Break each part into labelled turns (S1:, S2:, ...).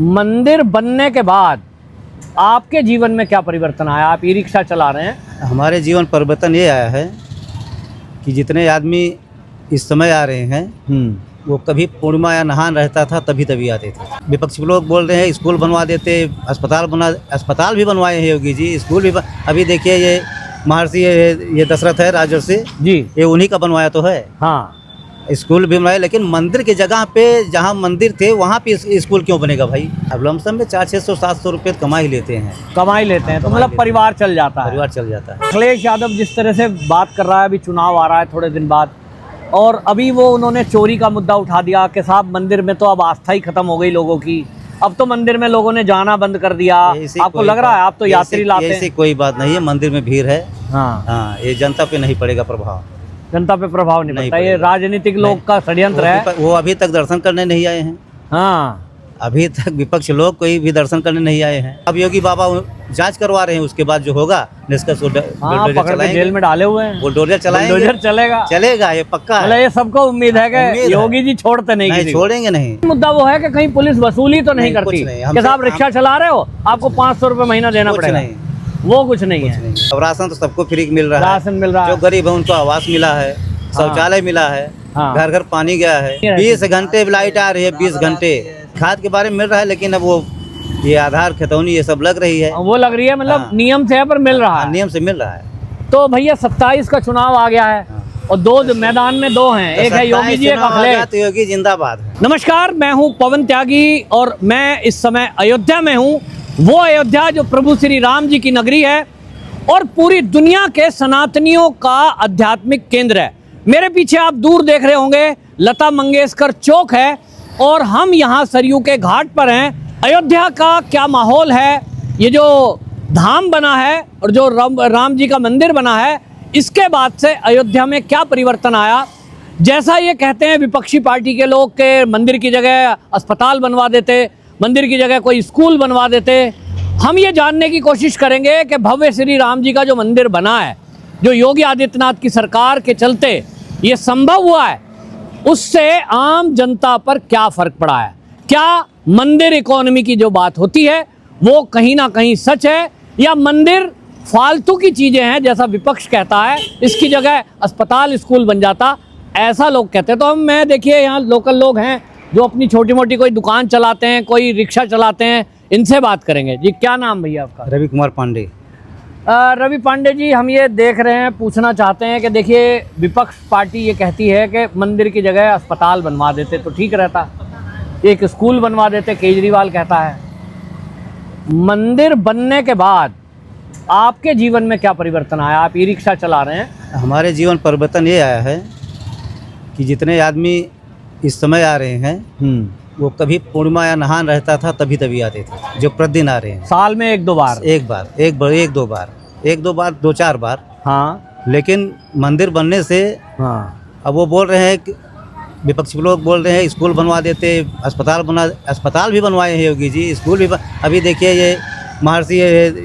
S1: मंदिर बनने के बाद आपके जीवन में क्या परिवर्तन आया? आप ई रिक्शा चला रहे हैं।
S2: हमारे जीवन परिवर्तन ये आया है कि जितने आदमी इस समय आ रहे हैं वो कभी पूर्णिमा या नहान रहता था तभी आते थे। विपक्षी लोग बोल रहे हैं स्कूल बनवा देते, अस्पताल भी बनवाए हैं योगी जी, स्कूल भी अभी देखिए ये महर्षि ये दशरथ है राजर्षि
S1: जी,
S2: ये उन्हीं का बनवाया तो है।
S1: हाँ,
S2: स्कूल भी बनवाए, लेकिन मंदिर की जगह पे जहाँ मंदिर थे वहाँ पे स्कूल क्यों बनेगा भाई? अब लमसम में 400-600-700 रुपये कमा ही लेते हैं।
S1: तो मतलब परिवार चल जाता है।
S2: परिवार चल जाता है।
S1: अखिलेश यादव जिस तरह से बात कर रहा है, अभी चुनाव आ रहा है थोड़े दिन बाद, और अभी वो उन्होंने चोरी का मुद्दा उठा दिया कि साहब मंदिर में तो अब आस्था ही खत्म हो गई लोगों की, अब तो मंदिर में लोगों ने जाना बंद कर दिया। आपको लग रहा है आप तो यात्री लाते हैं?
S2: ऐसी कोई बात नहीं है, मंदिर में भीड़ है।
S1: हाँ,
S2: ये जनता पे नहीं पड़ेगा प्रभाव,
S1: जनता पे प्रभाव नहीं पड़ता। ये
S2: पड़ेगा।
S1: राजनीतिक लोग का षड्यंत्र है।
S2: वो अभी तक दर्शन करने नहीं आए हैं।
S1: हाँ,
S2: अभी तक विपक्ष लोग कोई भी दर्शन करने नहीं आए हैं। अब योगी बाबा जांच करवा रहे हैं, उसके बाद जो होगा निष्कर्ष
S1: पकड़ के जेल में डाले हुए हैं।
S2: बुलडोजर चलाएंगे,
S1: बुलडोजर चलेगा
S2: ये पक्का
S1: मतलब
S2: है।
S1: ये सबको उम्मीद है कि योगी जी छोड़ते नहीं, किसी को।
S2: छोड़ेंगे नहीं।
S1: मुद्दा वो है कि कहीं पुलिस वसूली तो नहीं करती
S2: नहीं,
S1: कि साहब रिक्शा चला रहे हो आपको 500 रुपए महीना देना पड़ेगा? वो कुछ नहीं है।
S2: अब राशन तो सबको फ्री मिल रहा है।
S1: राशन मिल रहा है,
S2: जो गरीब है उनको आवास मिला है, शौचालय मिला है, घर घर पानी गया है, 20 घंटे लाइट आ रही है, 20 घंटे। खाद के बारे में मिल रहा है, लेकिन अब वो ये आधार खतौनी ये सब लग रही है,
S1: वो लग रही है, मतलब नियम से है पर मिल रहा है।
S2: नियम से मिल रहा है।
S1: तो भैया 27 का चुनाव आ गया है और दो मैदान में दो हैं, एक है योगी जी, एक अखिलेश।
S2: योगी जिंदाबाद है।
S1: नमस्कार, मैं हूं पवन त्यागी और मैं इस समय अयोध्या में हूं। वो अयोध्या जो प्रभु श्री राम जी की नगरी है और पूरी दुनिया के सनातनियों का आध्यात्मिक केंद्र है। मेरे पीछे आप दूर देख रहे होंगे लता मंगेशकर चौक है और हम यहाँ सरयू के घाट पर हैं। अयोध्या का क्या माहौल है, ये जो धाम बना है और जो राम जी का मंदिर बना है, इसके बाद से अयोध्या में क्या परिवर्तन आया? जैसा ये कहते हैं विपक्षी पार्टी के लोग के मंदिर की जगह अस्पताल बनवा देते, मंदिर की जगह कोई स्कूल बनवा देते, हम ये जानने की कोशिश करेंगे कि भव्य श्री राम जी का जो मंदिर बना है, जो योगी आदित्यनाथ की सरकार के चलते ये संभव हुआ है, उससे आम जनता पर क्या फर्क पड़ा है? क्या मंदिर इकोनॉमी की जो बात होती है वो कहीं ना कहीं सच है, या मंदिर फालतू की चीजें हैं जैसा विपक्ष कहता है, इसकी जगह अस्पताल स्कूल बन जाता, ऐसा लोग कहते हैं। तो मैं देखिए यहाँ लोकल लोग हैं जो अपनी छोटी मोटी कोई दुकान चलाते हैं, कोई रिक्शा चलाते हैं, इनसे बात करेंगे। जी, क्या नाम भैया आपका?
S2: रवि कुमार पांडे।
S1: रवि पांडे जी, हम ये देख रहे हैं, पूछना चाहते हैं कि देखिए विपक्ष पार्टी ये कहती है कि मंदिर की जगह अस्पताल बनवा देते तो ठीक रहता, एक स्कूल बनवा देते, केजरीवाल कहता है। मंदिर बनने के बाद आपके जीवन में क्या परिवर्तन आया? आप ई रिक्शा चला रहे हैं।
S2: हमारे जीवन परिवर्तन ये आया है कि जितने आदमी इस समय आ रहे हैं वो कभी पूर्णिमा या नहान रहता था तभी आते थे, जो प्रतिदिन आ रहे हैं।
S1: साल में एक दो बार,
S2: एक दो बार, 2-4 बार।
S1: हाँ,
S2: लेकिन मंदिर बनने से अब वो बोल रहे हैं कि विपक्षी लोग बोल रहे हैं स्कूल बनवा देते, अस्पताल भी बनवाए हैं योगी जी, स्कूल भी अभी देखिए ये महर्षि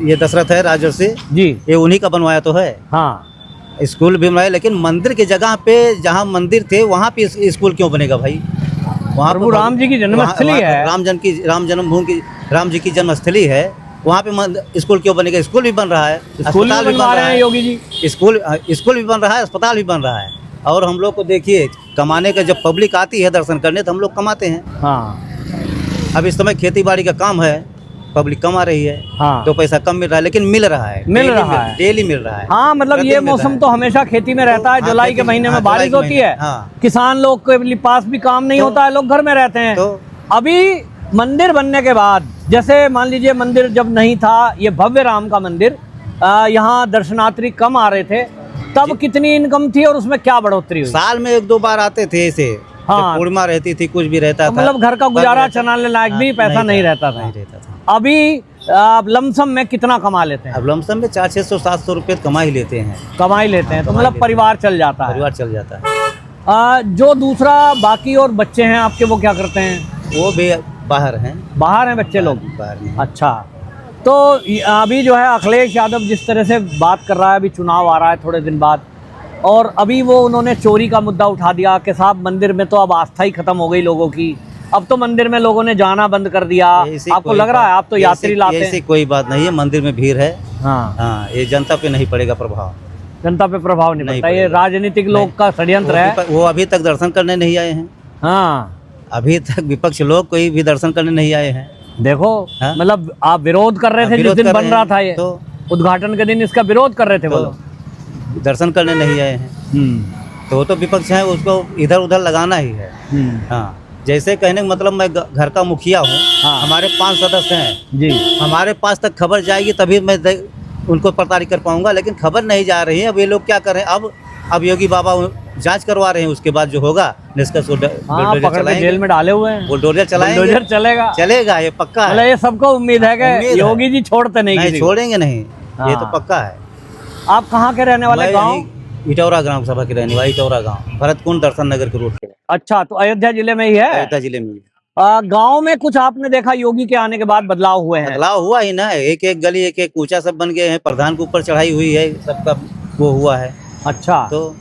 S2: ये दशरथ है राजर्षि
S1: जी,
S2: ये उन्हीं का बनवाया तो है।
S1: हाँ,
S2: स्कूल भी बनवाए, लेकिन मंदिर की जगह पे जहाँ मंदिर थे वहाँ पे स्कूल क्यों बनेगा भाई? वहाँ
S1: प्रभु राम जी की जन्मस्थली है,
S2: राम जी की जन्मस्थली है, वहाँ पे स्कूल क्यों बनेगा? स्कूल भी बन रहा है,
S1: अस्पताल भी बन रहा है योगी जी,
S2: स्कूल भी बन रहा है, अस्पताल भी बन रहा है। और हम लोग को देखिए कमाने का, जब पब्लिक आती है दर्शन करने तो हम लोग कमाते हैं।
S1: हाँ,
S2: अब इस समय खेती बाड़ी का काम है, पब्लिक कमा रही है,
S1: हाँ,
S2: तो पैसा कम मिल रहा है, लेकिन मिल रहा है, डेली मिल रहा है।
S1: हाँ, मतलब ये मौसम तो हमेशा खेती में रहता है। जुलाई के महीने में बारिश होती है, किसान लोग के पास भी काम नहीं होता है, लोग घर में रहते हैं। तो अभी मंदिर बनने के बाद, जैसे मान लीजिए मंदिर जब नहीं था, ये भव्य राम का मंदिर, यहाँ दर्शनार्थी कम आ रहे थे, तब कितनी इनकम थी और उसमें क्या बढ़ोतरी हुई?
S2: साल में 1-2 बार आते थे ऐसे। हाँ, पूर्णिमा रहती थी, कुछ भी रहता था,
S1: मतलब घर का गुजारा चलाने लायक भी पैसा नहीं रहता था। अभी आप लमसम में कितना कमा लेते हैं?
S2: अब लमसम में 400-700 रुपये कमा ही लेते हैं।
S1: तो मतलब परिवार चल जाता है। जो दूसरा बाकी और बच्चे हैं आपके, वो क्या करते हैं?
S2: वो भी बाहर हैं
S1: बच्चे लोग
S2: बाहर में।
S1: अच्छा, तो अभी जो है अखिलेश यादव जिस तरह से बात कर रहा है, अभी चुनाव आ रहा है थोड़े दिन बाद, और अभी वो उन्होंने चोरी का मुद्दा उठा दिया कि साहब मंदिर में तो अब आस्था ही खत्म हो गई लोगों की, अब तो मंदिर में लोगों ने जाना बंद कर दिया,
S2: ऐसी
S1: आपको
S2: कोई
S1: लग रहा है? आप तो यात्री लाते
S2: ऐसी
S1: हैं।
S2: कोई बात नहीं है, मंदिर में भीड़ है।
S1: हाँ,
S2: हाँ, ये जनता पे नहीं पड़ेगा प्रभाव।
S1: जनता पे प्रभाव नहीं
S2: नहीं
S1: पड़ता, ये
S2: पड़ेगा।
S1: राजनीतिक लोग का षड्यंत्र है।
S2: वो अभी तक दर्शन करने नहीं आए हैं।
S1: हाँ,
S2: अभी तक विपक्ष लोग कोई भी दर्शन करने नहीं आए हैं।
S1: देखो,
S2: हाँ?
S1: मतलब आप विरोध कर रहे थे जिस
S2: विरोध
S1: दिन
S2: कर
S1: बन
S2: रहे
S1: रहा
S2: हैं,
S1: था ये,
S2: तो
S1: उद्घाटन के दिन इसका विरोध कर रहे थे वो
S2: तो
S1: लोग।
S2: दर्शन करने नहीं आए हैं, तो वो तो विपक्ष है, उसको इधर उधर लगाना ही है। हाँ, जैसे कहने का मतलब मैं घर का मुखिया हूँ।
S1: हाँ।
S2: हमारे 5 सदस्य हैं
S1: जी,
S2: हमारे पास तक खबर जाएगी तभी मैं उनको प्रताड़ित कर पाऊंगा, लेकिन खबर नहीं जा रही है। अब ये लोग क्या कर रहे हैं, अब योगी बाबा जांच करवा रहे हैं, उसके बाद जो होगा निष्कर्ष
S1: हाँ, पकड़ के जेल में डाले हुए हैं,
S2: बुलडोजर चलाएंगे,
S1: बुलडोजर चलेगा,
S2: चलेगा, ये पक्का
S1: मतलब
S2: है।
S1: ये सबको उम्मीद है
S2: उम्मीद
S1: कि
S2: है।
S1: योगी जी छोड़ते नहीं
S2: नहीं
S1: किसी को।
S2: छोड़ेंगे नहीं, ये तो
S1: हाँ।
S2: पक्का है।
S1: आप कहाँ के रहने वाले?
S2: मैं
S1: गाँव?
S2: यहीं इटौरा ग्राम सभा के रहने वाला, इटौरा गाँव, भरतकुंड दर्शन नगर के रूट पे,
S1: अच्छा, तो अयोध्या जिले में ही है।
S2: अयोध्या जिले में।
S1: गांव में कुछ आपने देखा योगी के आने के बाद बदलाव हुए हैं?
S2: बदलाव हुआ ही ना, एक एक गली एक एक ऊंचा सब बन गए हैं, प्रधान के ऊपर चढ़ाई हुई है, सबका वो हुआ है।
S1: अच्छा,
S2: तो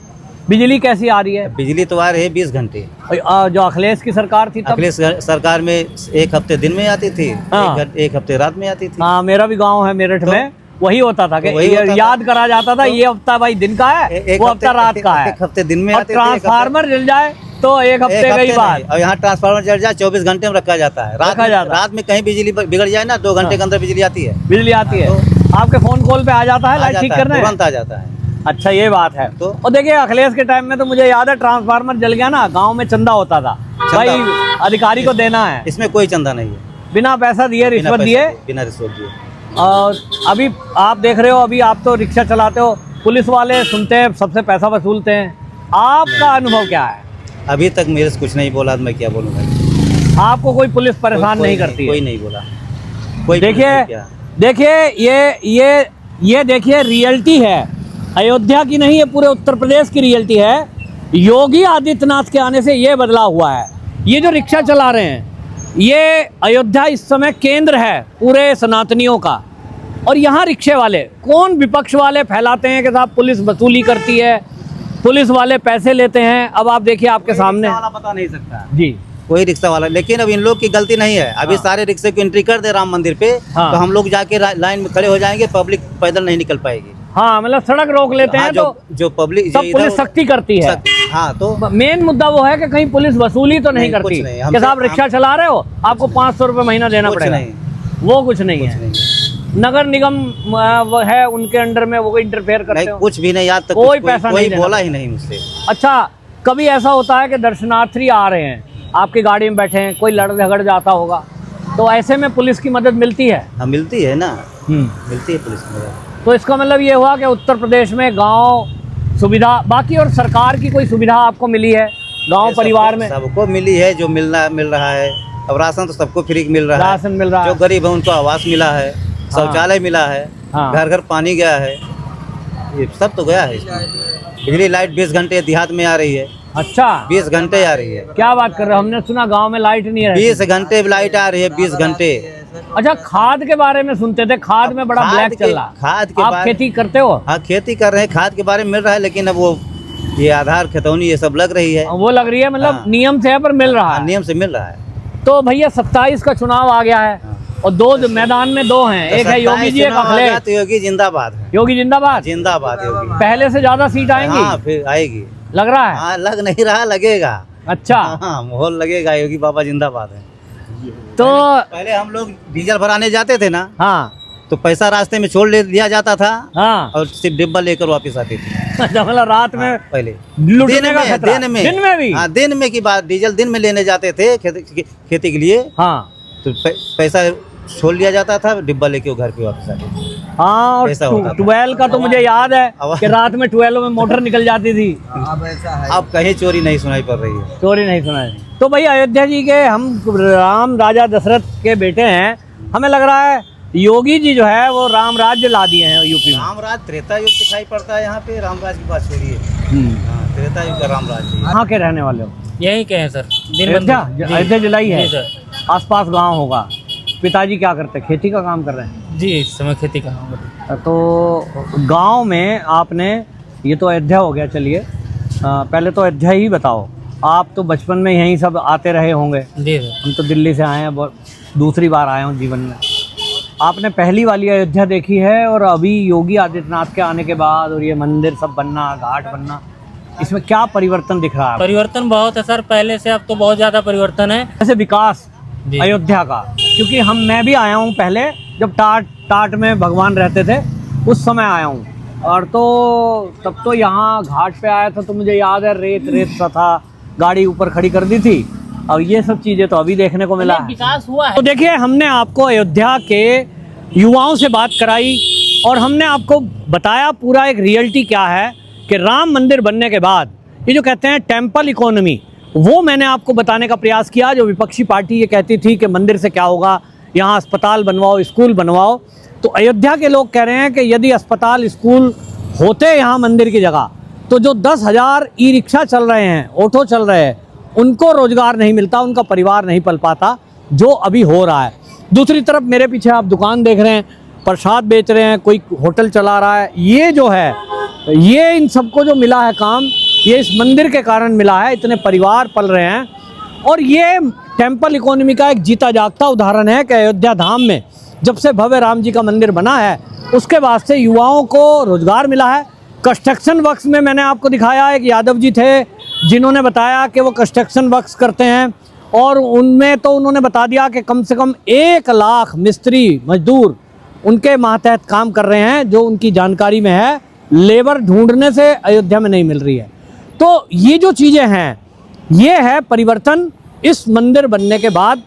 S1: बिजली कैसी आ रही है?
S2: बिजली तो आ रही है 20 घंटे।
S1: जो अखिलेश की सरकार थी तब?
S2: अखिलेश सरकार में एक हफ्ते दिन में आती थी,
S1: हाँ।
S2: एक हफ्ते रात में आती थी।
S1: हाँ, मेरा भी गांव है मेरठ
S2: तो
S1: में, वही होता था कि
S2: वही होता था।
S1: याद करा जाता था,
S2: तो
S1: ये हफ्ता भाई दिन का है,
S2: एक
S1: वो हफ्ता रात का है।
S2: एक हफ्ते दिन में
S1: और
S2: आते थे, एक हफ्ते-
S1: ट्रांसफार्मर जल जाए तो एक हफ्ते
S2: एक
S1: गई
S2: हफ्ते
S1: बात।
S2: नहीं। और यहाँ ट्रांसफार्मर जल जाए 24 घंटे में रखा जाता है।
S1: रखा जाता है।
S2: रात में कहीं बिजली बिगड़ जाए ना, 2 घंटे के अंदर बिजली आती है,
S1: बिजली आती है,
S2: तो
S1: आपके फोन कॉल पे आ जाता है
S2: आ
S1: लाइट ठीक
S2: जाता है,
S1: करने?
S2: तुरंत आ जाता है।
S1: अच्छा, ये बात है।
S2: तो
S1: और देखिए, अखिलेश के टाइम में तो मुझे याद है ट्रांसफार्मर जल गया ना, गांव में चंदा होता था, भाई अधिकारी को देना है,
S2: इसमें कोई चंदा नहीं है,
S1: बिना पैसा दिए,
S2: बिना
S1: रिश्वत
S2: पैसे
S1: दिए।
S2: बिना रिश्वत दिए।
S1: और अभी आप देख रहे हो, अभी आप तो रिक्शा चलाते हो, पुलिस वाले सुनते हैं, सबसे पैसा वसूलते हैं, आपका अनुभव क्या है?
S2: अभी तक मेरे से कुछ नहीं बोला, तो मैं क्या बोलूँ भाई।
S1: आपको कोई पुलिस परेशान नहीं करती
S2: कोई
S1: है?
S2: नहीं बोला, कोई
S1: देखिए,
S2: पुलिस क्या।
S1: देखिए, ये देखिए, रियलिटी है, अयोध्या की नहीं, ये पूरे उत्तर प्रदेश की रियलिटी है। योगी आदित्यनाथ के आने से ये बदलाव हुआ है। ये जो रिक्शा चला रहे हैं, ये अयोध्या इस समय केंद्र है पूरे सनातनियों का। और यहाँ रिक्शे वाले कौन, विपक्ष वाले फैलाते हैं कि साहब पुलिस वसूली करती है, पुलिस वाले पैसे लेते हैं। अब आप देखिए आपके सामने,
S2: रिक्शा वाला बता नहीं सकता
S1: जी,
S2: कोई रिक्शा वाला, लेकिन अब इन लोग की गलती नहीं है। अभी सारे रिक्शे को एंट्री कर दे राम मंदिर पे,
S1: हाँ।
S2: तो हम लोग जाके लाइन में खड़े हो जाएंगे, पब्लिक पैदल नहीं निकल पाएगी।
S1: हाँ, मतलब सड़क रोक लेते
S2: हाँ,
S1: हैं, तो
S2: जो पब्लिक
S1: सब पुलिस सख्ती करती है।
S2: हाँ, तो
S1: मेन मुद्दा वो है कि कहीं पुलिस वसूली तो नहीं
S2: नहीं, कुछ
S1: करती
S2: नहीं,
S1: कि
S2: हमसे-
S1: साहब रिक्शा चला रहे हो, आपको 500 रुपये महीना देना
S2: कुछ
S1: पड़ेगा।
S2: नहीं,
S1: वो कुछ नहीं है।
S2: नहीं,
S1: नगर निगम वो है, उनके अंडर में वो इंटरफेयर करते
S2: नहीं,
S1: हो?
S2: कुछ भी नहीं, आज तक
S1: कोई
S2: कुछ
S1: पैसा
S2: कोई
S1: नहीं देना
S2: बोला ही नहीं मुझसे।
S1: अच्छा, कभी ऐसा होता है कि दर्शनार्थी आ रहे हैं, आपकी गाड़ी में बैठे हैं, कोई लड़ झगड़ जाता होगा, तो ऐसे में पुलिस की मदद मिलती है?
S2: हाँ, मिलती है ना, मिलती है पुलिस में।
S1: तो इसका मतलब ये हुआ कि उत्तर प्रदेश में गांव सुविधा, बाकी और सरकार की कोई सुविधा आपको मिली है गांव परिवार में?
S2: सबको मिली है, जो मिल रहा है। अब राशन तो सबको फ्री मिल रहा है,
S1: राशन मिल रहा
S2: जो
S1: है,
S2: गरीब है उनको आवास मिला है, शौचालय मिला है,
S1: हाँ।
S2: घर घर पानी गया है, ये सब तो गया है इसमें। बिजली लाइट 20 घंटे देहात में आ रही है,
S1: अच्छा,
S2: 20 घंटे आ रही है,
S1: क्या बात कर रहे हो? हमने सुना गांव में लाइट नहीं है।
S2: 20 घंटे लाइट आ रही है, 20 घंटे।
S1: अच्छा, खाद के बारे में सुनते थे, खाद में बड़ा
S2: खाद
S1: ब्लैक
S2: के-
S1: चल रहा।
S2: खाद के
S1: आप
S2: बारे-
S1: खेती करते हो?
S2: हाँ, खेती कर रहे हैं, खाद के बारे में मिल रहा है, लेकिन अब वो ये आधार खतौनी ये सब लग रही है।
S1: वो लग रही है, मतलब
S2: हाँ।
S1: नियम से है पर मिल रहा
S2: हाँ,
S1: है।
S2: नियम से मिल रहा है।
S1: तो भैया 27 का चुनाव आ गया है,
S2: हाँ।
S1: और मैदान में दो हैं, एक है योगी जी, एक
S2: चुनाव आ गया
S1: अखिलेश।
S2: तो योगी जिंदाबाद है,
S1: योगी जिंदाबाद।
S2: जिंदाबाद योगी।
S1: पहले से ज्यादा सीट आएंगी?
S2: हाँ, फिर आएगी।
S1: लग रहा है?
S2: हाँ, लग नहीं रहा, लगेगा।
S1: अच्छा,
S2: हाँ, माहौल लगेगा, योगी बाबा जिंदाबाद है।
S1: तो
S2: पहले हम लोग डीजल भराने जाते थे ना,
S1: हाँ,
S2: तो पैसा रास्ते में छोड़ ले दिया जाता था,
S1: हाँ,
S2: और सिर्फ डिब्बा लेकर वापस आते थे।
S1: अच्छा, मतलब रात में
S2: पहले
S1: लूटने का खतरा? दिन में भी?
S2: हाँ, दिन में की बात, डीजल दिन में लेने जाते थे खेती के लिए,
S1: हाँ,
S2: तो पैसा छोड़ लिया जाता था, डिब्बा लेके वो घर पे वापस आते थे।
S1: हाँ। और
S2: ऐसा होता था।
S1: 12 का तो मुझे याद है
S2: अब-
S1: कि रात में 12 में मोटर निकल जाती थी,
S2: अब कहीं चोरी नहीं सुनाई पड़ रही है।
S1: चोरी नहीं सुना है। तो भाई अयोध्या जी के हम राम राजा दशरथ के बेटे हैं, हमें लग रहा है योगी जी जो है वो राम राज्य ला दिए हैं यूपी में।
S2: रामराज त्रेता युग दिखाई पड़ता है यहाँ पे, रामराज की बात छोड़िए। हाँ, त्रेता युग का रामराज है।
S1: कहाँ के रहने वाले हो?
S3: यहीं के हैं सर।
S1: अयोध्या? अयोध्या जिला ही है?
S3: जी सर।
S1: आसपास गांव होगा। पिताजी क्या करते हैं? खेती का काम कर रहे हैं?
S3: जी, इस समय खेती का काम करते हैं।
S1: तो गांव में आपने, ये तो अयोध्या हो गया, चलिए पहले तो अयोध्या ही बताओ, आप तो बचपन में यहीं सब आते रहे होंगे।
S3: जी सर।
S1: हम तो दिल्ली से आए हैं, दूसरी बार आया हूँ जीवन में। आपने पहली वाली अयोध्या देखी है और अभी योगी आदित्यनाथ के आने के बाद और ये मंदिर सब बनना, घाट बनना, इसमें क्या परिवर्तन दिख रहा है?
S3: परिवर्तन बहुत है सर, पहले से अब तो बहुत ज़्यादा परिवर्तन है।
S1: जैसे विकास
S3: जी।
S1: अयोध्या का, क्योंकि मैं भी आया हूँ पहले, जब टाट में भगवान रहते थे उस समय आया हूँ, और तो तब तो यहाँ घाट पे आया था तो मुझे याद है रेत सा था, गाड़ी ऊपर खड़ी कर दी थी। अब ये सब चीज़ें तो अभी देखने को मिला है।
S3: विकास हुआ है।
S1: तो देखिए, हमने आपको अयोध्या के युवाओं से बात कराई और हमने आपको बताया पूरा एक रियलिटी क्या है कि राम मंदिर बनने के बाद ये जो कहते हैं टेम्पल इकोनॉमी, वो मैंने आपको बताने का प्रयास किया। जो विपक्षी पार्टी ये कहती थी कि मंदिर से क्या होगा, यहाँ अस्पताल बनवाओ, स्कूल बनवाओ, तो अयोध्या के लोग कह रहे हैं कि यदि अस्पताल स्कूल होते यहाँ मंदिर की जगह, तो जो 10,000 ई रिक्शा चल रहे हैं, ऑटो चल रहे हैं, उनको रोजगार नहीं मिलता, उनका परिवार नहीं पल पाता, जो अभी हो रहा है। दूसरी तरफ मेरे पीछे आप दुकान देख रहे हैं, प्रसाद बेच रहे हैं, कोई होटल चला रहा है। ये जो है, ये इन सबको जो मिला है काम, ये इस मंदिर के कारण मिला है, इतने परिवार पल रहे हैं। और ये टेम्पल इकोनॉमी का एक जीता जागता उदाहरण है कि अयोध्या धाम में जब से भव्य राम जी का मंदिर बना है, उसके बाद से युवाओं को रोजगार मिला है। कंस्ट्रक्शन वर्क्स में मैंने आपको दिखाया, एक यादव जी थे जिन्होंने बताया कि वो कंस्ट्रक्शन वर्क्स करते हैं, और उनमें तो उन्होंने बता दिया कि कम से कम 1 लाख मिस्त्री मजदूर उनके मातहत काम कर रहे हैं, जो उनकी जानकारी में है। लेबर ढूंढने से अयोध्या में नहीं मिल रही है। तो ये जो चीज़ें हैं, ये है परिवर्तन इस मंदिर बनने के बाद।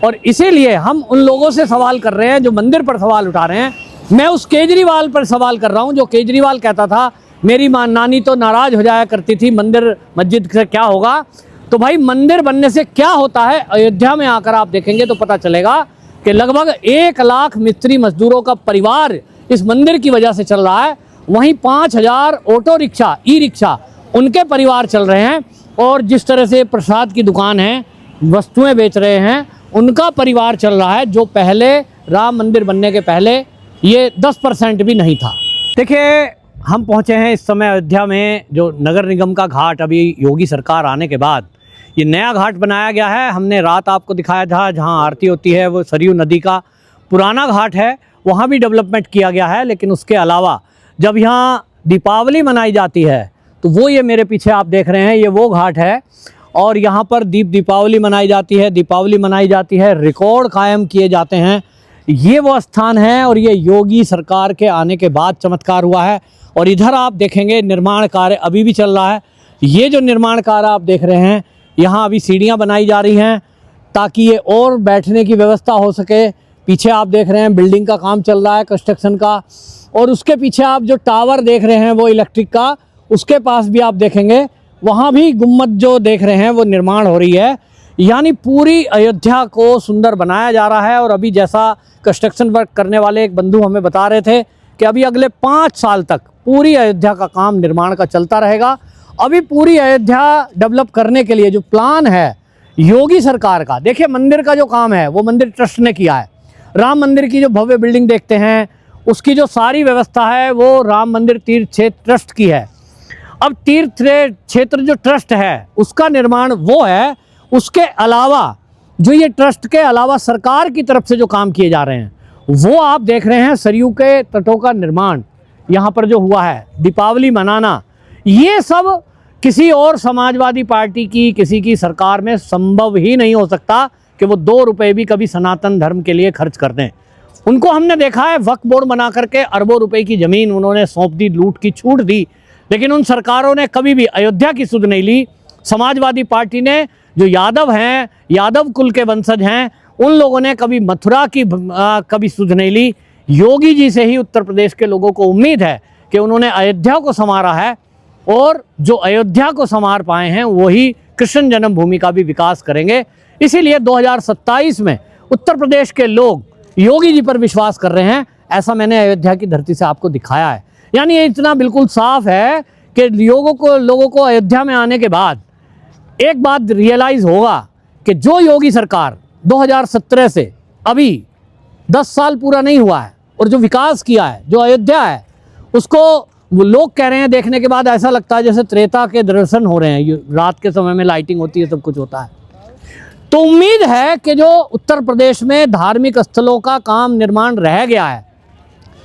S1: और इसीलिए हम उन लोगों से सवाल कर रहे हैं जो मंदिर पर सवाल उठा रहे हैं। मैं उस केजरीवाल पर सवाल कर रहा हूं जो केजरीवाल कहता था मेरी माँ नानी तो नाराज़ हो जाया करती थी, मंदिर मस्जिद से क्या होगा। तो भाई, मंदिर बनने से क्या होता है, अयोध्या में आकर आप देखेंगे तो पता चलेगा कि लगभग 1 लाख मिस्त्री मजदूरों का परिवार इस मंदिर की वजह से चल रहा है। वहीं 5,000 ऑटो रिक्शा, ई रिक्शा, उनके परिवार चल रहे हैं। और जिस तरह से प्रसाद की दुकान है, वस्तुएं बेच रहे हैं, उनका परिवार चल रहा है, जो पहले राम मंदिर बनने के पहले ये 10% भी नहीं था। देखिए, हम पहुंचे हैं इस समय अयोध्या में, जो नगर निगम का घाट अभी योगी सरकार आने के बाद ये नया घाट बनाया गया है। हमने रात आपको दिखाया था जहां आरती होती है, वो सरयू नदी का पुराना घाट है, वहां भी डेवलपमेंट किया गया है। लेकिन उसके अलावा जब यहाँ दीपावली मनाई जाती है, तो वो ये मेरे पीछे आप देख रहे हैं, ये वो घाट है, और यहाँ पर दीपावली मनाई जाती है। दीपावली मनाई जाती है, रिकॉर्ड कायम किए जाते हैं। ये वो स्थान है, और ये योगी सरकार के आने के बाद चमत्कार हुआ है। और इधर आप देखेंगे निर्माण कार्य अभी भी चल रहा है। ये जो निर्माण कार्य आप देख रहे हैं, यहाँ अभी सीढ़ियाँ बनाई जा रही हैं ताकि ये और बैठने की व्यवस्था हो सके। पीछे आप देख रहे हैं बिल्डिंग का काम चल रहा है, कंस्ट्रक्शन का। और उसके पीछे आप जो टावर देख रहे हैं वो इलेक्ट्रिक का, उसके पास भी आप देखेंगे, वहाँ भी गुम्मद जो देख रहे हैं वो निर्माण हो रही है। यानी पूरी अयोध्या को सुंदर बनाया जा रहा है। और अभी जैसा कंस्ट्रक्शन वर्क करने वाले एक बंधु हमें बता रहे थे कि अभी अगले 5 साल तक पूरी अयोध्या का काम निर्माण का चलता रहेगा। अभी पूरी अयोध्या डेवलप करने के लिए जो प्लान है योगी सरकार का, देखिए मंदिर का जो काम है वो मंदिर ट्रस्ट ने किया है। राम मंदिर की जो भव्य बिल्डिंग देखते हैं, उसकी जो सारी व्यवस्था है वो राम मंदिर तीर्थ क्षेत्र ट्रस्ट की है। अब तीर्थ क्षेत्र जो ट्रस्ट है उसका निर्माण वो है। उसके अलावा जो ये ट्रस्ट के अलावा सरकार की तरफ से जो काम किए जा रहे हैं वो आप देख रहे हैं। सरयू के तटों का निर्माण यहाँ पर जो हुआ है, दीपावली मनाना, ये सब किसी और समाजवादी पार्टी की, किसी की सरकार में संभव ही नहीं हो सकता कि वो 2 रुपये भी कभी सनातन धर्म के लिए खर्च कर दें। उनको हमने देखा है, वक्फ बोर्ड बना करके अरबों रुपए की ज़मीन उन्होंने सौंप दी, लूट की छूट दी, लेकिन उन सरकारों ने कभी भी अयोध्या की सुध नहीं ली। समाजवादी पार्टी ने, जो यादव हैं, यादव कुल के वंशज हैं, उन लोगों ने कभी मथुरा की कभी सुध नहीं ली। योगी जी से ही उत्तर प्रदेश के लोगों को उम्मीद है कि उन्होंने अयोध्या को संवारा है, और जो अयोध्या को संवार पाए हैं वही कृष्ण जन्मभूमि का भी विकास करेंगे। इसीलिए 2027 में उत्तर प्रदेश के लोग योगी जी पर विश्वास कर रहे हैं। ऐसा मैंने अयोध्या की धरती से आपको दिखाया है। यानी ये इतना बिल्कुल साफ है कि लोगों को अयोध्या में आने के बाद एक बात रियलाइज़ होगा कि जो योगी सरकार 2017 से अभी 10 साल पूरा नहीं हुआ है, और जो विकास किया है, जो अयोध्या है उसको वो लोग कह रहे हैं, देखने के बाद ऐसा लगता है जैसे त्रेता के दर्शन हो रहे हैं। ये रात के समय में लाइटिंग होती है, सब कुछ होता है। तो उम्मीद है कि जो उत्तर प्रदेश में धार्मिक स्थलों का काम निर्माण रह गया है,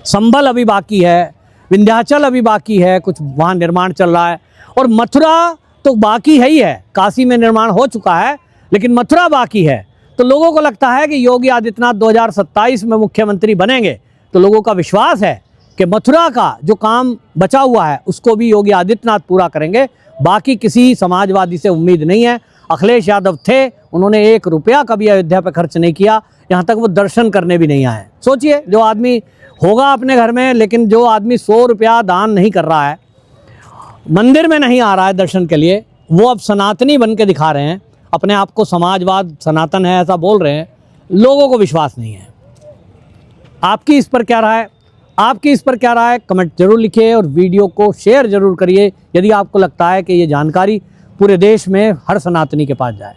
S1: संभल अभी बाकी है, विंध्याचल अभी बाकी है, कुछ वहाँ निर्माण चल रहा है, और मथुरा तो बाकी है ही है। काशी में निर्माण हो चुका है, लेकिन मथुरा बाकी है। तो लोगों को लगता है कि योगी आदित्यनाथ 2027 में मुख्यमंत्री बनेंगे, तो लोगों का विश्वास है कि मथुरा का जो काम बचा हुआ है उसको भी योगी आदित्यनाथ पूरा करेंगे। बाकी किसी समाजवादी से उम्मीद नहीं है। अखिलेश यादव थे, उन्होंने 1 रुपया कभी अयोध्या पर खर्च नहीं किया, यहाँ तक वो दर्शन करने भी नहीं आए। सोचिए, जो आदमी होगा अपने घर में, लेकिन जो आदमी 100 रुपया दान नहीं कर रहा है, मंदिर में नहीं आ रहा है दर्शन के लिए, वो अब सनातनी बन के दिखा रहे हैं, अपने आप को समाजवाद सनातन है ऐसा बोल रहे हैं। लोगों को विश्वास नहीं है। आपकी इस पर क्या राय है? आपकी इस पर क्या राय है? कमेंट जरूर लिखिए और वीडियो को शेयर जरूर करिए यदि आपको लगता है कि ये जानकारी पूरे देश में हर सनातनी के पास जाए।